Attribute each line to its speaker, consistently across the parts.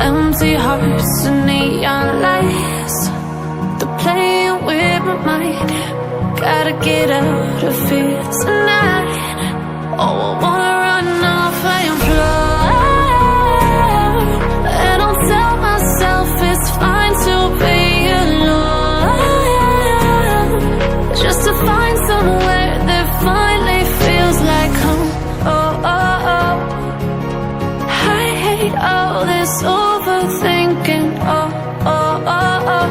Speaker 1: Empty hearts and neon lights, they're playing with my mind. Gotta get out of here tonight. Oh, I wanna run off and fly, and I'll tell myself it's fine to be alone, just to find somewhere that finally feels like home. Oh, oh, oh. I hate all this overthinking. Oh, oh, oh, oh.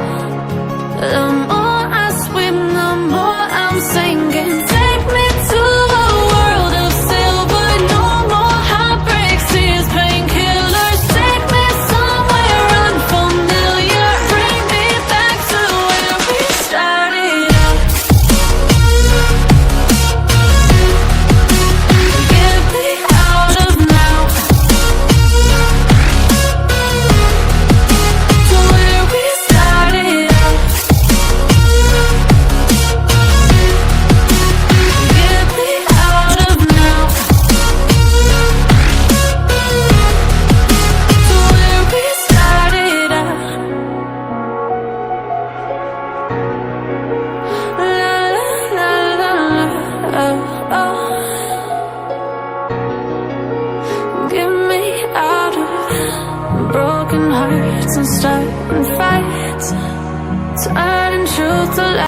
Speaker 1: The more I swim, the more I'm sinking. Take me to a world of silver, no more heartbreaks, tears, painkillers. Take me somewhere unfamiliar, bring me back to where we started out. Get me out of now, to where we started out. Get me out of now, to where we started out. La la la la, oh, oh. Get me out of broken hearts and starting fights, turning truth to lies.